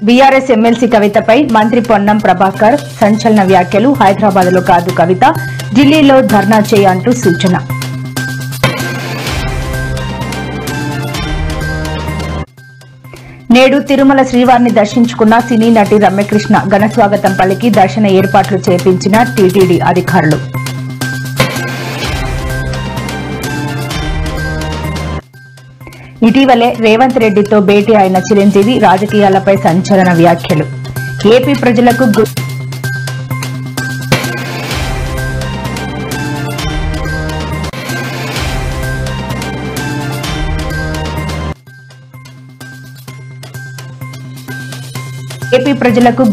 BRS MLC కవితపై మంత్రి పొన్నం ప్రభాకర్ సంచలన వ్యాఖ్యలు. హైదరాబాద్లో కాదు కవిత, ఢిల్లీలో ధర్నా చేయి అంటూ సూచన. నేడు తిరుమల శ్రీవారిని దర్శించుకున్న సినీ నటి రమ్యకృష్ణ ఘనస్వాగతం పలికి దర్శన ఏర్పాట్లు చేపించిన టీటీడీ అధికారులు. ఇటీవలే రేవంత్ రెడ్డితో భేటీ అయిన చిరంజీవి రాజకీయాలపై సంచలన వ్యాఖ్యలు. ఏపీ ప్రజలకు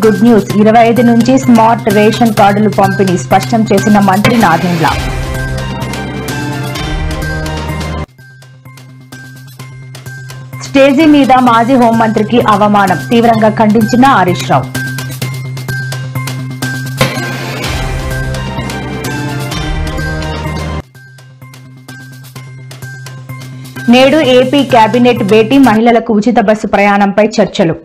గుడ్ న్యూస్. 25 నుంచి స్మార్ట్ రేషన్ కార్డులు పంపిణీ స్పష్టం చేసిన మంత్రి నాదెండ్ల. స్టేజీ మీద మాజీ హోంమంత్రికి అవమానం తీవ్రంగా ఖండించిన హరీష్ రావు. నేడు ఏపీ కేబినెట్ భేటీ, మహిళలకు ఉచిత బస్సు ప్రయాణంపై చర్చలు.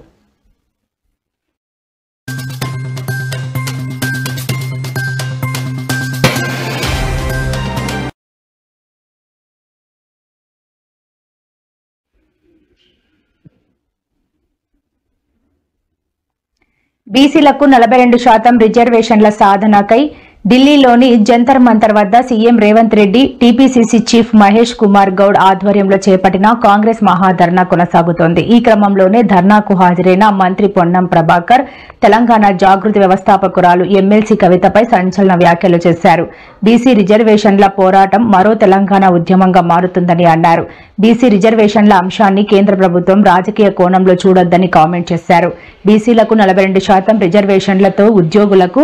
బీసీలకు 42% రిజర్వేషన్ల సాధనకై ఢిల్లీలోని జంతర్ మంతర్ వద్ద CM Revanth Reddy, TPCC chief Mahesh Kumar Goud ఆధ్వర్యంలో చేపట్టిన కాంగ్రెస్ మహాధర్నా కొనసాగుతోంది. ఈ క్రమంలోనే ధర్నాకు హాజరైన మంత్రి పొన్నం ప్రభాకర్ తెలంగాణ జాగృతి వ్యవస్థాపకురాలు ఎమ్మెల్సీ కవితపై సంచలన వ్యాఖ్యలు చేశారు. బీసీ రిజర్వేషన్ల పోరాటం మరో తెలంగాణ ఉద్యమంగా మారుతుందని అన్నారు. బీసీ రిజర్వేషన్ల అంశాన్ని కేంద్ర ప్రభుత్వం రాజకీయ కోణంలో చూడొద్దని కామెంట్ చేశారు. బీసీలకు 42% రిజర్వేషన్లతో ఉద్యోగులకు,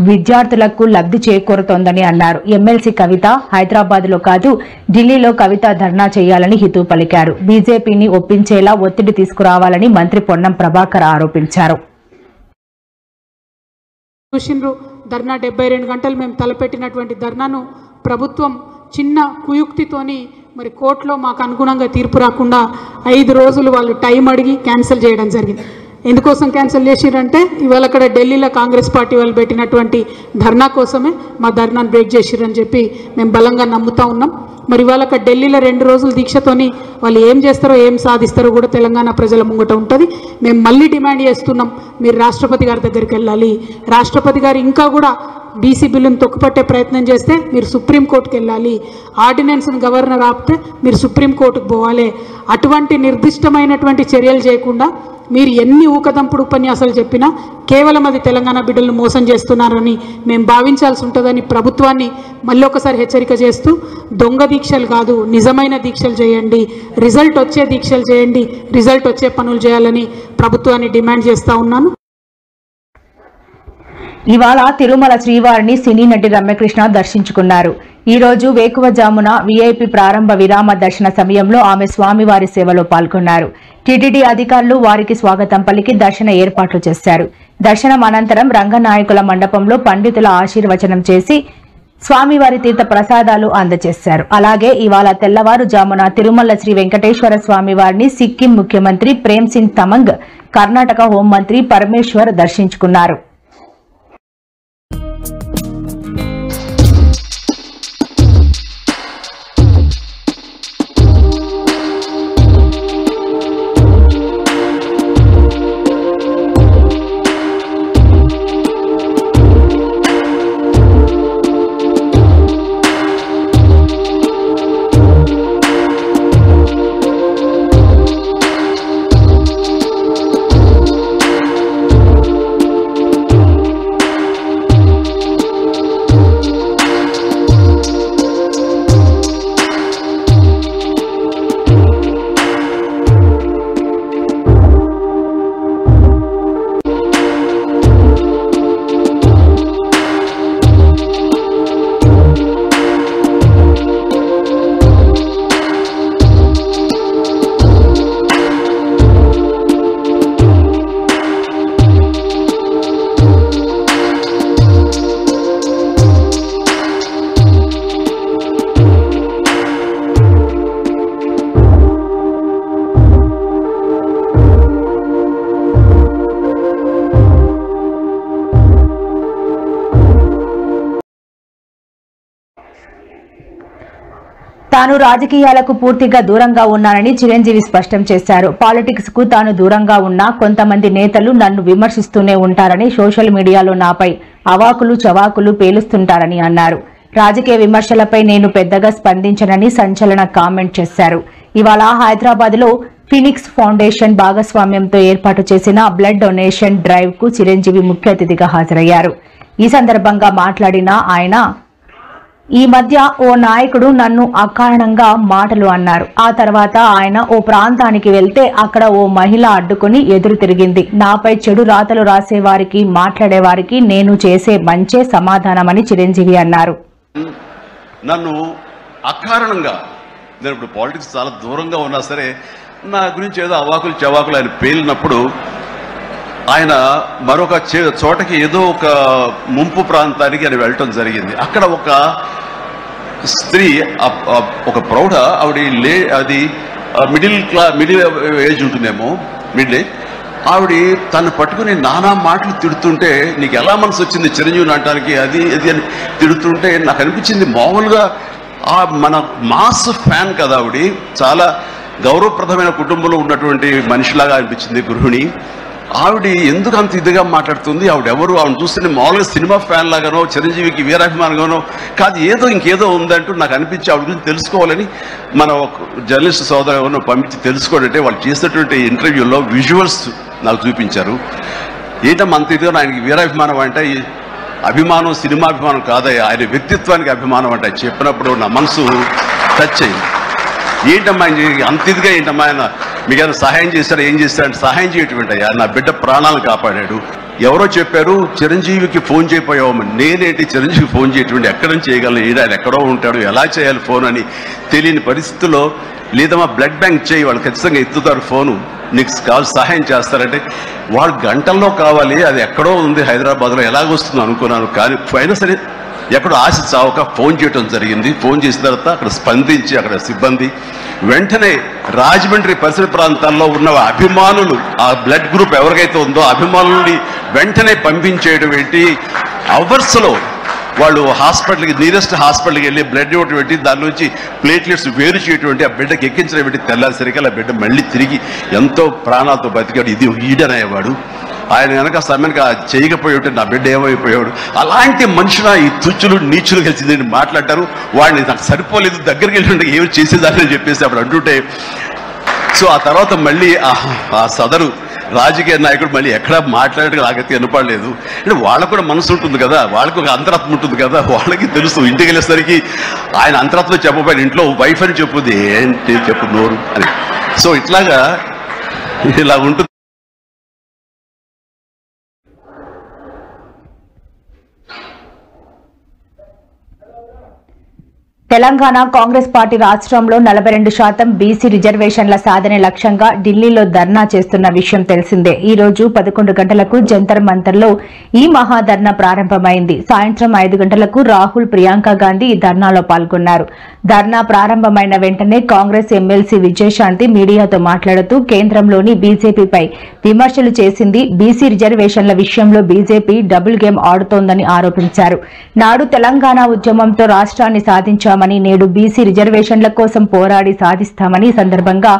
విద్యార్థులకు లబ్ధి చేకూరుతోందని అన్నారు. ఎమ్మెల్సీ కవిత హైదరాబాద్లో కాదు ఢిల్లీలో కవిత ధర్నా చేయాలని హితవు పలికారు. బీజేపీని ఒప్పించేలా ఒత్తిడి తీసుకురావాలని మంత్రి పొన్నం ప్రభాకర్ ఆరోపించారు. ధర్నా 72 గంటలు మేము తలపెట్టినటువంటి ధర్నాను ప్రభుత్వం చిన్న కుయుక్తితోని మరి కోర్టులో మాకు అనుగుణంగా తీర్పు రాకుండా 5 రోజులు వాళ్ళు టైం అడిగి క్యాన్సిల్ చేయడం జరిగింది. ఎందుకోసం క్యాన్సిల్ చేసిరంటే ఇవాళ అక్కడ ఢిల్లీలో కాంగ్రెస్ పార్టీ వాళ్ళు పెట్టినటువంటి ధర్నా కోసమే మా ధర్నాను బ్రేక్ చేసిరని చెప్పి మేము బలంగా నమ్ముతా ఉన్నాం. మరి ఇవాళ అక్కడ ఢిల్లీలో 2 రోజుల దీక్షతోని వాళ్ళు ఏం చేస్తారో ఏం సాధిస్తారో కూడా తెలంగాణ ప్రజల ముంగట ఉంటుంది. మేము మళ్ళీ డిమాండ్ చేస్తున్నాం, మీరు రాష్ట్రపతి గారి దగ్గరికి వెళ్ళాలి. రాష్ట్రపతి గారు ఇంకా కూడా బీసీ బిల్లును తొక్కుపట్టే ప్రయత్నం చేస్తే మీరు సుప్రీంకోర్టుకు వెళ్ళాలి. ఆర్డినెన్స్ని గవర్నర్ ఆపితే మీరు సుప్రీంకోర్టుకు పోవాలి. అటువంటి నిర్దిష్టమైనటువంటి చర్యలు చేయకుండా మీరు ఎన్ని ఊకదంపుడు ఉపన్యాసాలు చెప్పినా కేవలం అది తెలంగాణ బిడ్డలను మోసం చేస్తున్నారని మేము భావించాల్సి ఉంటుందని ప్రభుత్వాన్ని మళ్ళీ ఒకసారి హెచ్చరిక చేస్తూ, దొంగ దీక్షలు కాదు నిజమైన దీక్షలు చేయండి, రిజల్ట్ వచ్చే దీక్షలు చేయండి, రిజల్ట్ వచ్చే పనులు చేయాలని ప్రభుత్వాన్ని డిమాండ్ చేస్తూ ఉన్నాను. ఇవాళ తిరుమల శ్రీవారిని సినీ నటి రమ్యకృష్ణ దర్శించుకున్నారు. ఈ రోజు వేకువజామున వీఐపీ ప్రారంభ విరామ దర్శన సమయంలో ఆమె స్వామివారి సేవలో పాల్గొన్నారు. టీటీడీ అధికారులు వారికి స్వాగతం పలికి దర్శన ఏర్పాట్లు చేశారు. దర్శనం అనంతరం రంగనాయకుల మండపంలో పండితుల ఆశీర్వచనం చేసి స్వామివారి తీర్థ ప్రసాదాలు అందజేశారు. అలాగే ఇవాళ తెల్లవారుజామున తిరుమల శ్రీ వెంకటేశ్వర స్వామివారిని సిక్కిం ముఖ్యమంత్రి ప్రేమ్ సింగ్ తమంగ్, కర్ణాటక హోంమంత్రి పరమేశ్వర్ దర్శించుకున్నారు. తాను రాజకీయాలకు పూర్తిగా దూరంగా ఉన్నానని చిరంజీవి స్పష్టం చేశారు. పాలిటిక్స్ కు తాను దూరంగా ఉన్నా కొంతమంది నేతలు నన్ను విమర్శిస్తూనే ఉంటారని, సోషల్ మీడియాలో నాపై అవాకులు చవాకులు పేలుస్తుంటారని అన్నారు. రాజకీయ విమర్శలపై నేను పెద్దగా స్పందించనని సంచలన కామెంట్ చేశారు. ఇవాళ హైదరాబాద్ లో ఫినిక్స్ ఫౌండేషన్ భాగస్వామ్యంతో ఏర్పాటు చేసిన బ్లడ్ డొనేషన్ డ్రైవ్ కు చిరంజీవి ముఖ్య అతిథిగా హాజరయ్యారు. ఈ సందర్భంగా మాట్లాడిన ఆయన, ఈ మధ్య ఓ నాయకుడు నన్ను అకారణంగా మాటలు అన్నారు. ఆ తర్వాత ఆయన ఓ ప్రాంతానికి వెళ్తే అక్కడ ఓ మహిళ అడ్డుకుని ఎదురు తిరిగింది. నాపై చెడు రాతలు రాసేవారికి, మాట్లాడేవారికి నేను చేసే మంచే సమాధానమని చిరంజీవి అన్నారు. నన్ను అకారణంగా, నేను ఇప్పుడు పాలిటిక్స్ చాలా దూరంగా ఉన్నా సరే నా గురించి ఏదో అవాకులు చవాకులు ఆయన పేలినప్పుడు ఆయన మరొక చోటకి ఏదో ఒక ముంపు ప్రాంతానికి ఆయన వెళ్ళటం జరిగింది. అక్కడ ఒక స్త్రీ, ఒక ప్రౌఢ ఆవిడ అది మిడిల్ ఏజ్ ఉంటుందేమో, మిడిల్ ఏజ్ ఆవిడ తను పట్టుకుని నానా మాటలు తిడుతుంటే, నీకు ఎలా మనసు వచ్చింది చిరంజీవిని అనటానికి, అది అది అని తిడుతుంటే నాకు అనిపించింది, మామూలుగా మన మాస్ ఫ్యాన్ కదా ఆవిడ, చాలా గౌరవప్రదమైన కుటుంబంలో ఉన్నటువంటి మనిషిలాగా అనిపించింది గృహిణి. ఆవిడ ఎందుకు అంత ఇదిగా మాట్లాడుతుంది, ఆవిడెవరు, ఆవిడ చూస్తే మామూలుగా సినిమా ఫ్యాన్ లాగానో చిరంజీవికి వీరాభిమానంగానో కాదు, ఏదో ఇంకేదో ఉందంటూ నాకు అనిపించి ఆవిడ గురించి తెలుసుకోవాలని మన జర్నలిస్ట్ సోదరు పంపించి తెలుసుకోవాలంటే వాళ్ళు చేసినటువంటి ఇంటర్వ్యూలో విజువల్స్ నాకు చూపించారు. ఏంటమ్మా అంత ఇదిగా, ఆయనకి వీరాభిమానం అంటే అభిమానం సినిమాభిమానం కాదయ్యా, ఆయన వ్యక్తిత్వానికి అభిమానం అంటే చెప్పినప్పుడు నా మనసు టచ్ అయింది. ఏంటమ్మా అంత ఇదిగా, ఏంటమ్మా ఆయన మీకు ఏమైనా సహాయం చేశారా, ఏం చేశారంటే సహాయం చేయటం అయ్యా, నా బిడ్డ ప్రాణాలను కాపాడాడు. ఎవరో చెప్పారు చిరంజీవికి ఫోన్ చేయపోయావమ్మని, నేనేంటి చిరంజీవి ఫోన్ చేయటువంటి, ఎక్కడ నుంచి చేయగలను, ఆయన ఎక్కడో ఉంటాడు, ఎలా చేయాలి ఫోన్ అని తెలియని పరిస్థితుల్లో, లేదమ్మా బ్లడ్ బ్యాంక్ చేయి, వాళ్ళు ఖచ్చితంగా ఎత్తుతారు ఫోను, నీకు కావాలి సహాయం చేస్తారంటే వాళ్ళు గంటల్లో కావాలి, అది ఎక్కడో ఉంది హైదరాబాద్లో, ఎలాగొస్తుందో అనుకున్నాను. కానీ అయినా సరే ఎక్కడో ఆశ చావక ఫోన్ చేయడం జరిగింది. ఫోన్ చేసిన తర్వాత అక్కడ స్పందించి అక్కడ సిబ్బంది వెంటనే రాజమండ్రి పరిసర ప్రాంతాల్లో ఉన్న అభిమానులు, ఆ బ్లడ్ గ్రూప్ ఎవరికైతే ఉందో అభిమానుల్ని వెంటనే పంపించేయడం ఏంటి, అవర్స్లో వాళ్ళు హాస్పిటల్కి, నియరెస్ట్ హాస్పిటల్కి వెళ్ళి బ్లడ్ ఇవ్వటం ఏంటి, దాని నుంచి ప్లేట్లెట్స్ వేరు చేయటువంటి, ఆ బిడ్డకి ఎక్కించడం ఏంటి, తెల్లారిసరికల్ ఆ బిడ్డ మళ్ళీ తిరిగి ఎంతో ప్రాణాలతో బతికాడు. ఇది ఈడనేవాడు. ఆయన కనుక సమయానికి చేయకపోయేవాడు నా బిడ్డ ఏమైపోయాడు. అలాంటి మనుషుల ఈ తుచ్చులు నీచులు కలిసి నేను మాట్లాడారు. వాడిని నాకు సరిపోలేదు, దగ్గరికి వెళ్ళి ఏమి చేసేదాన్ని చెప్పేసి అప్పుడు అంటుంటే, సో ఆ తర్వాత మళ్ళీ ఆ సదరు రాజకీయ నాయకుడు మళ్ళీ ఎక్కడా మాట్లాడేది నాకైతే వినపడలేదు. అంటే వాళ్ళకు కూడా మనసు ఉంటుంది కదా, వాళ్ళకి ఒక అంతరాత్మ ఉంటుంది కదా, వాళ్ళకి తెలుసు. ఇంటికి వెళ్ళేసరికి ఆయన అంతరాత్మ చెప్పబోయిన ఇంట్లో వైఫ్ అని చెప్పుద్ది, ఏంటి చెప్పు నోరు అని. సో ఇట్లాగా ఇలా ఉంటుంది. తెలంగాణ కాంగ్రెస్ పార్టీ రాష్ట్రంలో 42% బీసీ రిజర్వేషన్ల సాధనే లక్ష్యంగా ఢిల్లీలో ధర్నా చేస్తున్న విషయం తెలిసిందే. ఈ రోజు 11 గంటలకు జంతర్ మంతర్లో ఈ మహాధర్నా ప్రారంభమైంది. సాయంత్రం 5 గంటలకు రాహుల్, ప్రియాంక గాంధీ ఈ ధర్నాలో పాల్గొన్నారు. ధర్నా ప్రారంభమైన వెంటనే కాంగ్రెస్ ఎమ్మెల్సీ విజయశాంతి మీడియాతో మాట్లాడుతూ కేంద్రంలోని బీజేపీపై విమర్శలు చేసింది. బీసీ రిజర్వేషన్ల విషయంలో బీజేపీ డబుల్ గేమ్ ఆడుతోందని ఆరోపించారు. నాడు తెలంగాణ ఉద్యమంతో రాష్ట్రాన్ని సాధించామని, నేడు బీసీ రిజర్వేషన్ల కోసం పోరాడి సాధిస్తామని సందర్భంగా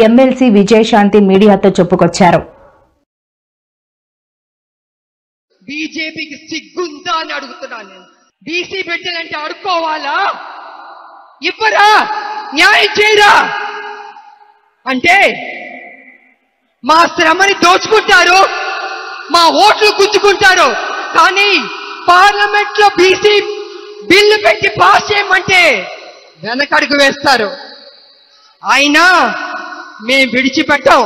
ఎమ్మెల్సీ విజయశాంతి మీడియాతో చెప్పుకొచ్చారు. బీజేపీకి సిగ్గుందా అని అడుగుతున్నాను నేను. బీసీ బిడ్డలంటే అడుక్కోవాలా? ఇవ్వరా? న్యాయం చేయరా? అంటే మా శ్రమని దోచుకుంటారు, మా ఓట్లు గుంజుకుంటారు. కానీ పార్లమెంట్ లో బీసీ బిల్లు పెట్టి పాస్ చేయమంటే వెనకడుగు వేస్తారు. అయినా మేం విడిచిపెట్టాం.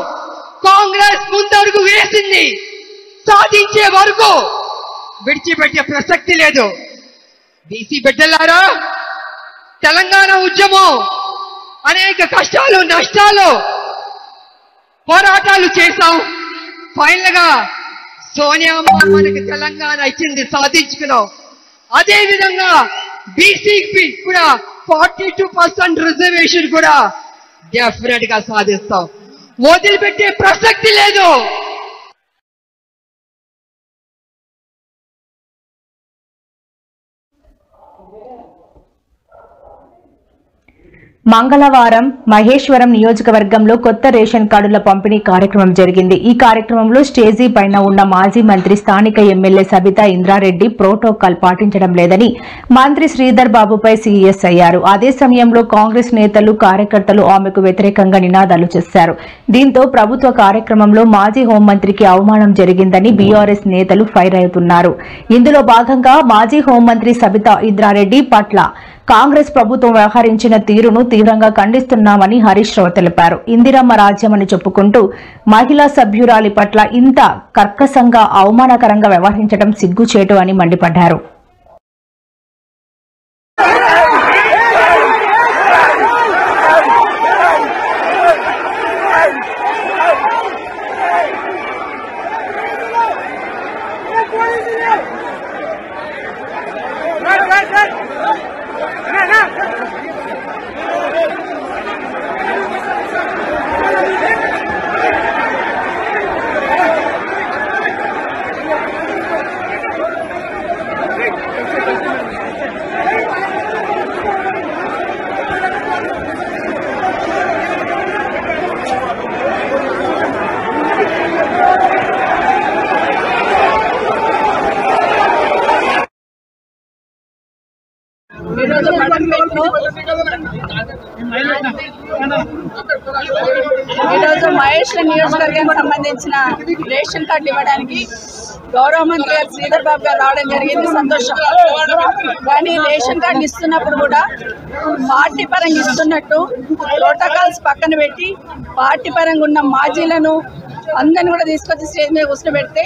కాంగ్రెస్ ముందడుగు వేసింది, సాధించే వరకు విడిచిపెట్టే ప్రసక్తి లేదు. బీసీ బిడ్డలారా, తెలంగాణ ఉద్యమం అనేక కష్టాలు, నష్టాలు, పోరాటాలు చేశాం. ఫైనల్ గా సోనియా మనకి తెలంగాణ ఇచ్చింది, సాధించుకున్నాం. అదే విధంగా బీసీకి కూడా 42% రిజర్వేషన్ కూడా డెఫినెట్ గా సాధిస్తాం. వదిలిపెట్టే ప్రసక్తి లేదు. మంగళవారం మహేశ్వరం నియోజకవర్గంలో కొత్త రేషన్ కార్డుల పంపిణీ కార్యక్రమం జరిగింది. ఈ కార్యక్రమంలో స్టేజీ పైన ఉన్న మాజీ మంత్రి స్థానిక ఎమ్మెల్యే సబితా ఇంద్రారెడ్డి ప్రోటోకాల్ పాటించడం లేదని మంత్రి శ్రీధర్ బాబుపై సీరియస్ అయ్యారు. అదే సమయంలో కాంగ్రెస్ నేతలు కార్యకర్తలు ఆమెకు వ్యతిరేకంగా నినాదాలు చేశారు. దీంతో ప్రభుత్వ కార్యక్రమంలో మాజీ హోంమంత్రికి అవమానం జరిగిందని బీఆర్ఎస్ నేతలు ఫైర్ అవుతున్నారు. ఇందులో భాగంగా మాజీ హోంమంత్రి సబితా ఇంద్రారెడ్డి పట్ల కాంగ్రెస్ ప్రభుత్వం వ్యవహరించిన తీరును తీవ్రంగా ఖండిస్తున్నామని హరీష్ రావు తెలిపారు. ఇందిరమ్మ రాజ్యమని చెప్పుకుంటూ మహిళా సభ్యురాలి పట్ల ఇంత కర్కశంగా అవమానకరంగా వ్యవహరించడం సిగ్గుచేటు అని మండిపడ్డారు. ఈరోజు మహేశ్వరం నియోజకవర్గానికి సంబంధించిన రేషన్ కార్డు ఇవ్వడానికి గౌరవ మంత్రి గారు శ్రీధర్ బాబు గారు రావడం జరిగింది. సంతోషం. కానీ రేషన్ కార్డు ఇస్తున్నప్పుడు కూడా పార్టీ పరంగా ఇస్తున్నట్టు ప్రోటోకాల్స్ పక్కన పెట్టి పార్టీ పరంగా ఉన్న మాజీలను అందరిని కూడా తీసుకొచ్చి స్టేజ్ మీద కూర్చోబెడితే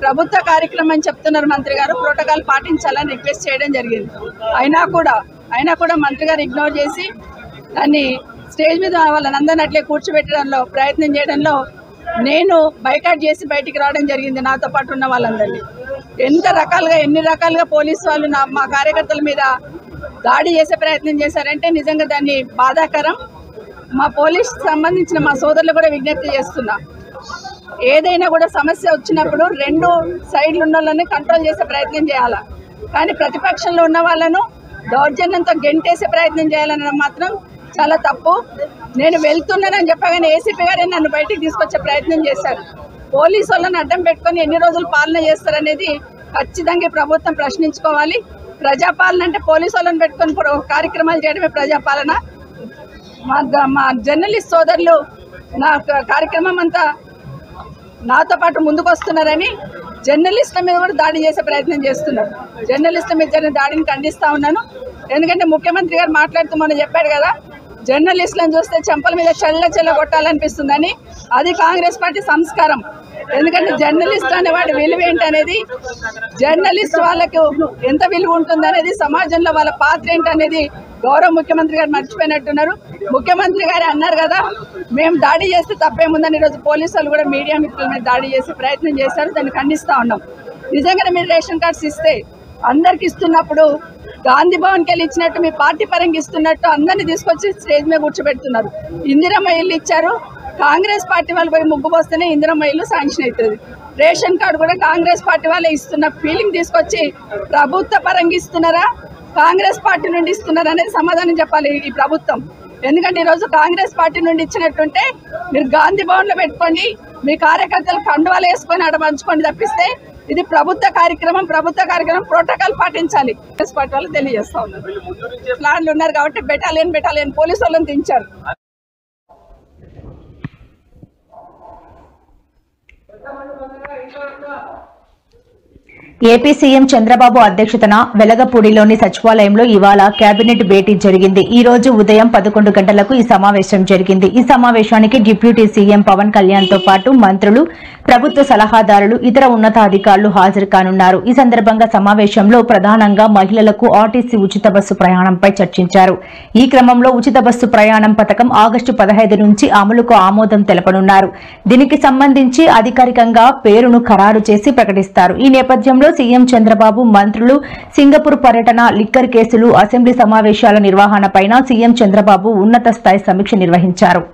ప్రభుత్వ కార్యక్రమం అని చెప్తున్నారు మంత్రి గారు, ప్రోటోకాల్ పాటించాలని రిక్వెస్ట్ చేయడం జరిగింది. అయినా కూడా మంత్రి గారు ఇగ్నోర్ చేసి దాన్ని స్టేజ్ మీద వాళ్ళని అందరిని అట్లే కూర్చోబెట్టడంలో ప్రయత్నం చేయడంలో నేను బైకాట్ చేసి బయటికి రావడం జరిగింది. నాతో పాటు ఉన్న వాళ్ళందరినీ ఎన్ని రకాలుగా పోలీసు వాళ్ళు మా కార్యకర్తల మీద దాడి చేసే ప్రయత్నం చేశారంటే నిజంగా దాన్ని బాధాకరం. మా పోలీస్ సంబంధించిన మా సోదరులు కూడా విజ్ఞప్తి చేస్తున్నా, ఏదైనా కూడా సమస్య వచ్చినప్పుడు రెండు సైడ్లు ఉన్న వాళ్ళని కంట్రోల్ చేసే ప్రయత్నం చేయాలా, కానీ ప్రతిపక్షంలో ఉన్న వాళ్ళను దౌర్జన్యంతో గెంటేసే ప్రయత్నం చేయాలనడం మాత్రం చాలా తప్పు. నేను వెళ్తున్నానని చెప్పగానే ఏసీపీ గారే నన్ను బయటికి తీసుకొచ్చే ప్రయత్నం చేశారు. పోలీసు వాళ్ళని అడ్డం పెట్టుకొని ఎన్ని రోజులు పాలన చేస్తారనేది ఖచ్చితంగా ప్రభుత్వం ప్రశ్నించుకోవాలి. ప్రజాపాలన అంటే పోలీసు వాళ్ళని పెట్టుకొని కార్యక్రమాలు చేయడమే ప్రజాపాలన. మా జర్నలిస్ట్ సోదరులు నా కార్యక్రమం అంతా నాతో పాటు ముందుకు వస్తున్నారని జర్నలిస్టుల మీద కూడా దాడి చేసే ప్రయత్నం చేస్తున్నారు. జర్నలిస్టుల మీద జరిగిన దాడిని ఖండిస్తా ఉన్నాను. ఎందుకంటే ముఖ్యమంత్రి గారు మాట్లాడుతూ మొన్న చెప్పాడు కదా, జర్నలిస్టులను చూస్తే చెంపల మీద చెల్ల కొట్టాలనిపిస్తుందని. అది కాంగ్రెస్ పార్టీ సంస్కారం. ఎందుకంటే జర్నలిస్ట్ అనేవాడి విలువ ఏంటనేది, జర్నలిస్ట్ వాళ్ళకు ఎంత విలువ ఉంటుందనేది, సమాజంలో వాళ్ళ పాత్ర ఏంటనేది గౌరవ ముఖ్యమంత్రి గారు మర్చిపోయినట్టున్నారు. ముఖ్యమంత్రి గారు అన్నారు కదా, మేము దాడి చేస్తే తప్పేముందని. ఈరోజు పోలీసు వాళ్ళు కూడా మీడియా మిత్రుల మీద దాడి చేసే ప్రయత్నం చేశారు. దాన్ని ఖండిస్తూ ఉన్నాం. నిజంగానే మీరు రేషన్ కార్డ్స్ ఇస్తే అందరికి ఇస్తున్నప్పుడు గాంధీ భవన్కి వెళ్ళి ఇచ్చినట్టు మీ పార్టీ పరంగా ఇస్తున్నట్టు అందరినీ తీసుకొచ్చి స్టేజ్ మీద కూర్చోబెడుతున్నారు. ఇందిరమ్మ ఇల్లు ఇచ్చారు, కాంగ్రెస్ పార్టీ వాళ్ళు పోయి ముగ్గు పోస్తేనే ఇందిరమ్మ ఇల్లు శాంక్షన్ అవుతుంది. రేషన్ కార్డు కూడా కాంగ్రెస్ పార్టీ వాళ్ళే ఇస్తున్న ఫీలింగ్ తీసుకొచ్చి ప్రభుత్వ పరంగా ఇస్తున్నారా, కాంగ్రెస్ పార్టీ నుండి ఇస్తున్నారా అనేది సమాధానం చెప్పాలి ఈ ప్రభుత్వం. ఎందుకంటే ఈరోజు కాంగ్రెస్ పార్టీ నుండి ఇచ్చినట్టుంటే మీరు గాంధీ భవన్లో పెట్టుకోండి, మీ కార్యకర్తలు కండువాలు వేసుకొని ఆడ పంచుకొని తప్పిస్తే ఇది ప్రభుత్వ కార్యక్రమం ప్రోటోకాల్ పాటించాలి. కాంగ్రెస్ పార్టీ వాళ్ళు తెలియజేస్తా ఉన్నారు. ప్లాన్లు ఉన్నారు కాబట్టి బెటాలియన్ పోలీసు వాళ్ళని దించారు. ఏపీ సీఎం చంద్రబాబు అధ్యక్షతన వెలగపూడిలోని సచివాలయంలో ఇవాళ కేబినెట్ భేటీ జరిగింది. ఈ రోజు ఉదయం 11 గంటలకు ఈ సమావేశం జరిగింది. ఈ సమావేశానికి డిప్యూటీ సీఎం పవన్ కళ్యాణ్ తో పాటు మంత్రులు, ప్రభుత్వ సలహాదారులు, ఇతర ఉన్నతాధికారులు హాజరు కానున్నారు. ఈ సందర్భంగా సమావేశంలో ప్రధానంగా మహిళలకు ఆర్టీసీ ఉచిత బస్సు ప్రయాణంపై చర్చించారు. ఈ క్రమంలో ఉచిత బస్సు ప్రయాణం పథకం ఆగస్టు 15 నుంచి అమలుకు ఆమోదం తెలపనున్నారు. దీనికి సంబంధించి అధికారికంగా పేరును ఖరారు చేసి ప్రకటిస్తారు. ఈ నేపథ్యంలో సీఎం చంద్రబాబు మంత్రులు సింగపూర్ పర్యటన, లిక్కర్ కేసులు, అసెంబ్లీ సమావేశాల నిర్వహణపై సీఎం చంద్రబాబు ఉన్నత స్థాయి సమీక్ష నిర్వహించారు.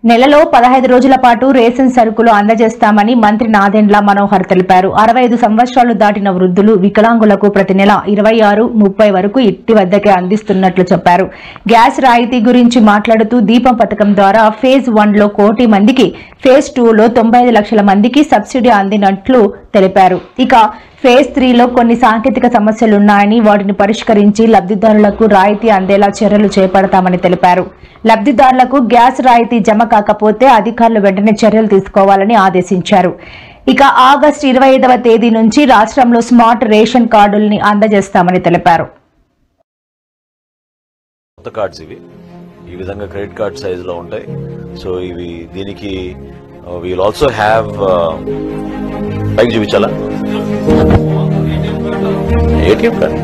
నెలలో 15 రోజుల పాటు రేషన్ సరుకులు అందజేస్తామని మంత్రి నాదెండ్ల మనోహర్ తెలిపారు. 65 సంవత్సరాలు దాటిన వృద్ధులు, వికలాంగులకు ప్రతి నెల 26, 30 వరకు ఇంటి వద్దకే అందిస్తున్నట్లు చెప్పారు. గ్యాస్ రాయితీ గురించి మాట్లాడుతూ దీపం పథకం ద్వారా ఫేజ్ 1లో 1 కోటి మందికి, ఫేజ్ 2లో 95 లక్షల మందికి సబ్సిడీ అందినట్లు తెలిపారు. ఇక ఫేజ్ 3లో కొన్ని సాంకేతిక సమస్యలున్నాయని వాటిని పరిష్కరించి లబ్ధిదారులకు రాయితీ అందేలా చర్యలు చేపడతామని తెలిపారు. లబ్ధిదారులకు గ్యాస్ రాయితీ జమ కాకపోతే అధికారులు వెంటనే చర్యలు తీసుకోవాలని ఆదేశించారు. ఇక ఆగస్టు 25వ తేదీ నుంచి రాష్ట్రంలో స్మార్ట్ రేషన్ కార్డుల్ని అందజేస్తామని తెలిపారు. కొత్త కార్డ్స్ ఇవి ఈ విధంగా క్రెడిట్ కార్డ్ సైజ్ లో ఉంటాయి. సో ఇవి దీనికి విల్ ఆల్సో హ్యావ్ పైకి చూపించాలా ఏటీఎం కార్డ్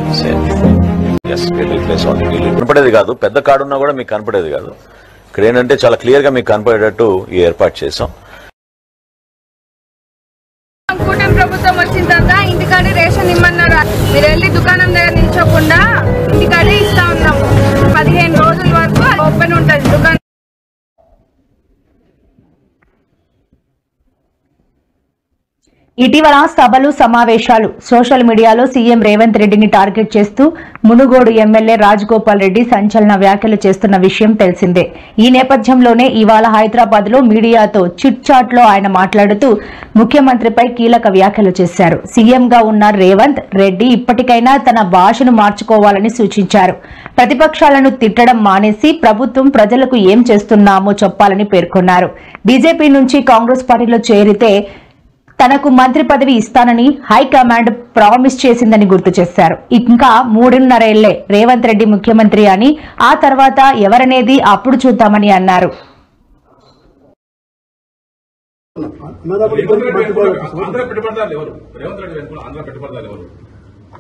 కనపడేది కాదు, పెద్ద కార్డు ఉన్నా కూడా మీకు కనపడేది కాదు. ఇక్కడ ఏంటంటే చాలా క్లియర్ గా మీకు కనపడేటట్టు ఈ ఏర్పాటు చేసాం. కూటమి ప్రభుత్వం వచ్చిన తర్వాత ఇంటికాడే రేషన్ ఇమ్మన్నారా, మీరు వెళ్ళి దుకాణం దగ్గర నిల్చోకుండా ఇంటికాడే ఇస్తా ఉన్నాము. 15 రోజుల వరకు ఓపెన్ ఉంటుంది దుకాణం. ఇటీవల సభలు, సమావేశాలు, సోషల్ మీడియాలో సీఎం రేవంత్ రెడ్డిని టార్గెట్ చేస్తూ మునుగోడు ఎమ్మెల్యే రాజగోపాల్ రెడ్డి సంచలన వ్యాఖ్యలు చేస్తున్న విషయం తెలిసిందే. ఈ నేపథ్యంలోనే ఇవాళ హైదరాబాద్ లో మీడియాతో చిట్ చాట్ లో ఆయన మాట్లాడుతూ ముఖ్యమంత్రిపై కీలక వ్యాఖ్యలు చేశారు. సీఎంగా ఉన్న రేవంత్ రెడ్డి ఇప్పటికైనా తన భాషను మార్చుకోవాలని సూచించారు. ప్రతిపక్షాలను తిట్టడం మానేసి ప్రభుత్వం ప్రజలకు ఏం చేస్తున్నామో చెప్పాలని పేర్కొన్నారు. బీజేపీ నుంచి కాంగ్రెస్ పార్టీలో చేరితే తనకు మంత్రి పదవి ఇస్తానని హైకమాండ్ ప్రామిస్ చేసిందని గుర్తు చేశారు. ఇంకా 3.5 ఏళ్లే రేవంత్ రెడ్డి ముఖ్యమంత్రి అని, ఆ తర్వాత ఎవరనేది అప్పుడు చూద్దామని అన్నారు.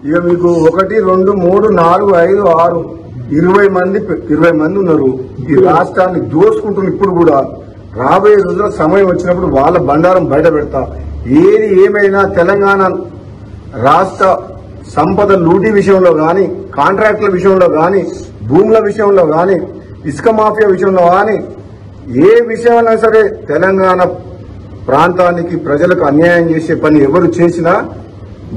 ఇక మీకు 1, 2, 3, 4, 5, 6, 20 మంది ఉన్నారు. ఈ రాష్ట్రాన్ని దోసుకుంటున్న ఇప్పుడు కూడా రాబోయే రోజుల్లో సమయం వచ్చినప్పుడు వాళ్ళ బండారం బయట పెడతా. ఏది ఏమైనా తెలంగాణ రాష్ట్ర సంపద లూటీ విషయంలో గాని, కాంట్రాక్టుల విషయంలో గాని, భూముల విషయంలో గాని, ఇసుక మాఫియా విషయంలో గాని, ఏ విషయమైనా సరే తెలంగాణ ప్రాంతానికి ప్రజలకు అన్యాయం చేసే పని ఎవరు చేసినా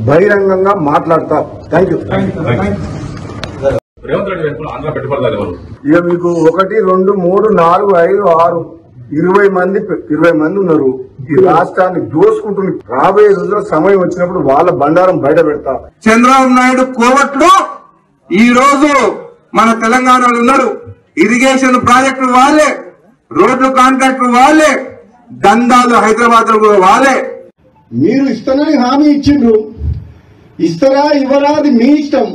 బహిరంగంగా మాట్లాడతా. Thank you. ఇక మీకు 1, 2, 3, 4, 5, 6, 20 మంది ఉన్నారు. ఈ రాష్ట్రాన్ని దోసుకుంటున్న రాబోయే రోజుల్లో సమయం వచ్చినప్పుడు వాళ్ళ బండారం బయట పెడతా. చంద్రబాబు నాయుడు కోవట్లు ఈ రోజు మన తెలంగాణలో ఉన్నారు. ఇరిగేషన్ ప్రాజెక్టులు వాళ్ళే, రోడ్లు కాంట్రాక్టులు వాళ్ళే, దందాలు హైదరాబాద్ లో వాళ్ళే. మీరు ఇస్తానని హామీ ఇచ్చిండ్రు, ఇస్తారా ఇవ్వరా అది మీ ఇష్టం.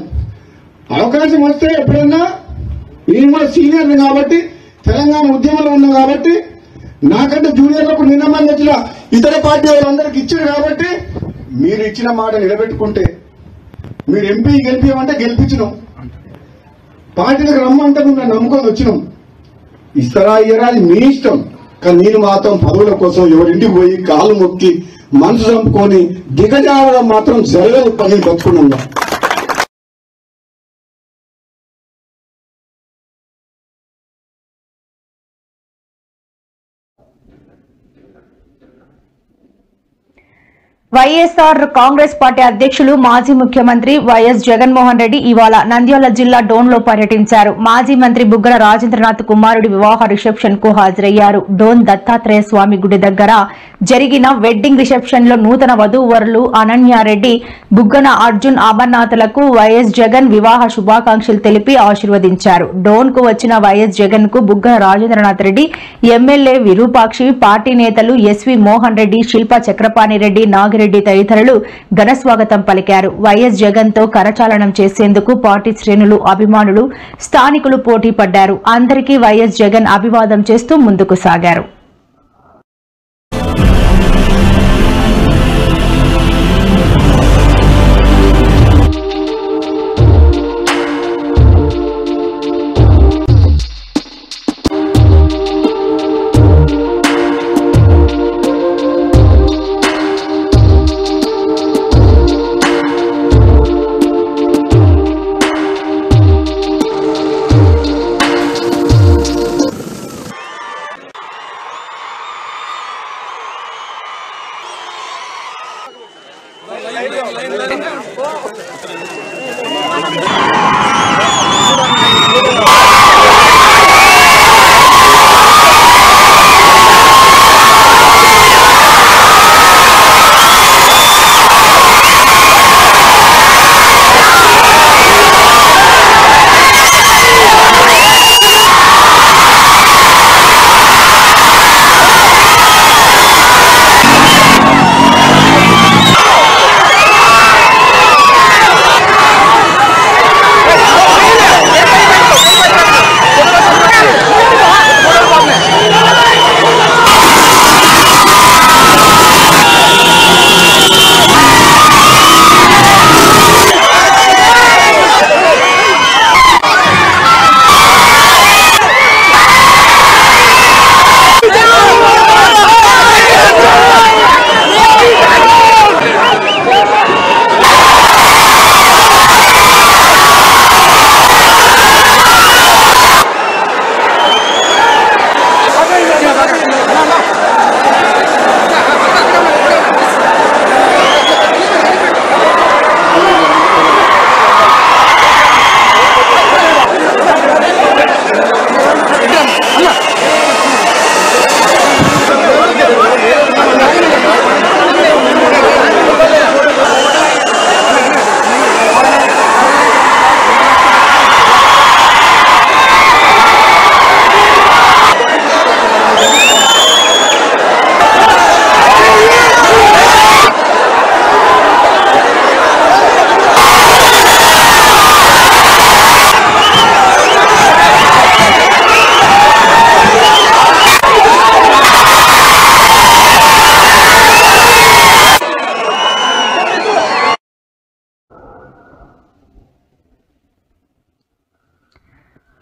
అవకాశం వస్తే ఎప్పుడన్నా నేను కూడా సీనియర్ కాబట్టి తెలంగాణ ఉద్యమంలో ఉన్నా కాబట్టి నాకంటే జూనియర్లకు నిన్న మంది వచ్చిన ఇతర పార్టీ వాళ్ళందరికి ఇచ్చారు కాబట్టి మీరు ఇచ్చిన మాట నిలబెట్టుకుంటే, మీరు ఎంపీ గెలిపించమంటే గెలిపించినాం, పార్టీలకు రమ్మంటే మేము నమ్ముకొని వచ్చినాం. ఇస్తారా ఇయ్యరా అది మీ ఇష్టం. కానీ నేను మాత్రం పదవుల కోసం ఎవరింటికి పోయి కాళ్ళు మొక్కి మనసు చంపుకొని దిగజారడం మాత్రం జరగదు. పని బతుకున్నాం. వైఎస్ఆర్ కాంగ్రెస్ పార్టీ అధ్యక్షులు మాజీ ముఖ్యమంత్రి వైఎస్ జగన్మోహన్ రెడ్డి ఇవాళ నంద్యాల జిల్లా డోన్లో పర్యటించారు. మాజీ మంత్రి బుగ్గన రాజేంద్రనాథ్ కుమారుడి వివాహ రిసెప్షన్ కు హాజరయ్యారు. డోన్ దత్తాత్రేయ స్వామి గుడి దగ్గర జరిగిన వెడ్డింగ్ రిసెప్షన్ లో నూతన వధూవరులు అనన్యారెడ్డి, బుగ్గన అర్జున్ అమర్నాథ్లకు వైఎస్ జగన్ వివాహ శుభాకాంక్షలు తెలిపి ఆశీర్వదించారు. డోన్ కు వచ్చిన వైఎస్ జగన్ కు బుగ్గన రాజేంద్రనాథ్ రెడ్డి, ఎమ్మెల్యే విరూపాక్షి, పార్టీ నేతలు ఎస్వి మోహన్ రెడ్డి, శిల్పా చక్రపాణి రెడ్డి, నాగిరెడ్డి తదితరులు ఘనస్వాగతం పలికారు. వైఎస్ జగన్ తో కరచాలనం చేసేందుకు పార్టీ శ్రేణులు, అభిమానులు, స్థానికులు పోటీ పడ్డారు. అందరికీ వైఎస్ జగన్ అభివాదం చేస్తూ ముందుకు సాగారు.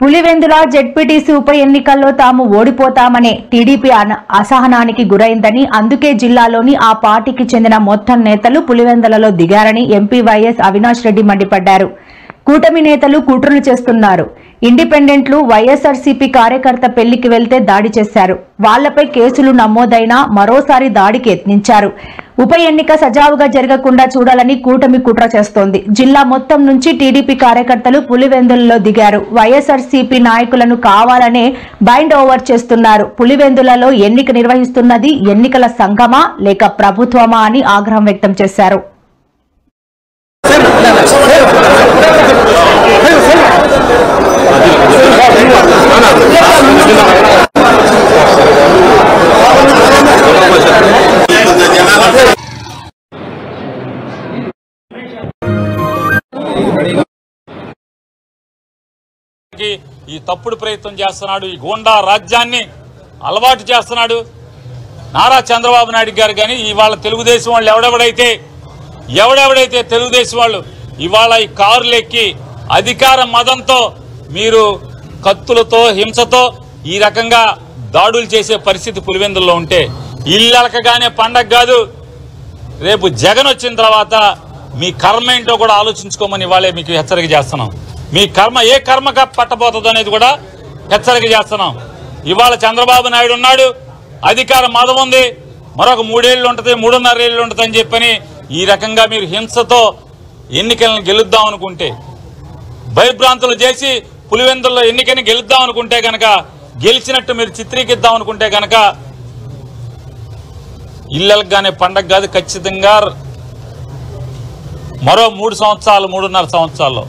పులివెందుల జెడ్పీటీసీ ఉప ఎన్నికల్లో తాము ఓడిపోతామనే టీడీపీ అసహనానికి గురైందని, అందుకే జిల్లాలోని ఆ పార్టీకి చెందిన మొత్తం నేతలు పులివెందులలో దిగారని ఎంపీ వైఎస్ అవినాష్ రెడ్డి మండిపడ్డారు. కూటమి నేతలు కుట్రలు చేస్తున్నారు. ఇండిపెండెంట్లు వైఎస్ఆర్సీపీ కార్యకర్త పెళ్లికి వెళ్తే దాడి చేశారు. వాళ్లపై కేసులు నమోదైనా మరోసారి దాడికి యత్నించారు. ఉప ఎన్నిక సజావుగా జరగకుండా చూడాలని కూటమి కుట్ర చేస్తోంది. జిల్లా మొత్తం నుంచి టీడీపీ కార్యకర్తలు పులివెందులలో దిగారు. వైఎస్ఆర్సీపీ నాయకులను కావాలనే బైండ్ ఓవర్ చేస్తున్నారు. పులివెందులలో ఎన్నిక నిర్వహిస్తున్నది ఎన్నికల సంఘమా లేక ప్రభుత్వమా అని ఆగ్రహం వ్యక్తం చేశారు. ఈ తప్పుడు ప్రయత్నం చేస్తున్నాడు. ఈ గూండా రాజ్యాన్ని అలవాటు చేస్తున్నాడు నారా చంద్రబాబు నాయుడు గారు. కానీ ఇవాళ తెలుగుదేశం వాళ్ళు ఎవడెవడైతే తెలుగుదేశం వాళ్ళు ఇవాళ ఈ కారులు ఎక్కి అధికార మదంతో మీరు కత్తులతో హింసతో ఈ రకంగా దాడులు చేసే పరిస్థితి పులివెందుల్లో ఉంటే ఇల్లలకగానే పండగ కాదు. రేపు జగన్ వచ్చిన తర్వాత మీ కర్మ ఏంటో కూడా ఆలోచించుకోమని ఇవాళే మీకు హెచ్చరిక చేస్తున్నాం. మీ కర్మ ఏ కర్మగా పట్టబోతుందో అనేది కూడా హెచ్చరిక చేస్తున్నాం. ఇవాళ చంద్రబాబు నాయుడు ఉన్నాడు, అధికార మదం ఉంది, మరొక 3 ఏళ్ళు ఉంటుంది, 3.5 ఏళ్ళు ఉంటుంది అని చెప్పని ఈ రకంగా మీరు హింసతో ఎన్నికలను గెలుద్దాం అనుకుంటే, భయభ్రాంతులు చేసి పులివెందుల్లో ఎన్నికని గెలుద్దాం అనుకుంటే కనుక, గెలిచినట్టు మీరు చిత్రీకరిద్దాం అనుకుంటే కనుక ఇళ్ళగానే పండగ కాదు. ఖచ్చితంగా మరో 3 సంవత్సరాలు 3.5 సంవత్సరాల్లో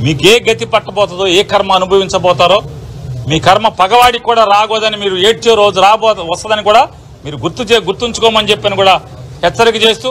మీకు ఏ గతి పట్టబోతుందో, ఏ కర్మ అనుభవించబోతారో, మీ కర్మ పగవాడికి కూడా రాగోదని మీరు ఏడ్చే రోజు వస్తుందని కూడా మీరు గుర్తుంచుకోమని చెప్పని కూడా హెచ్చరిక చేస్తూ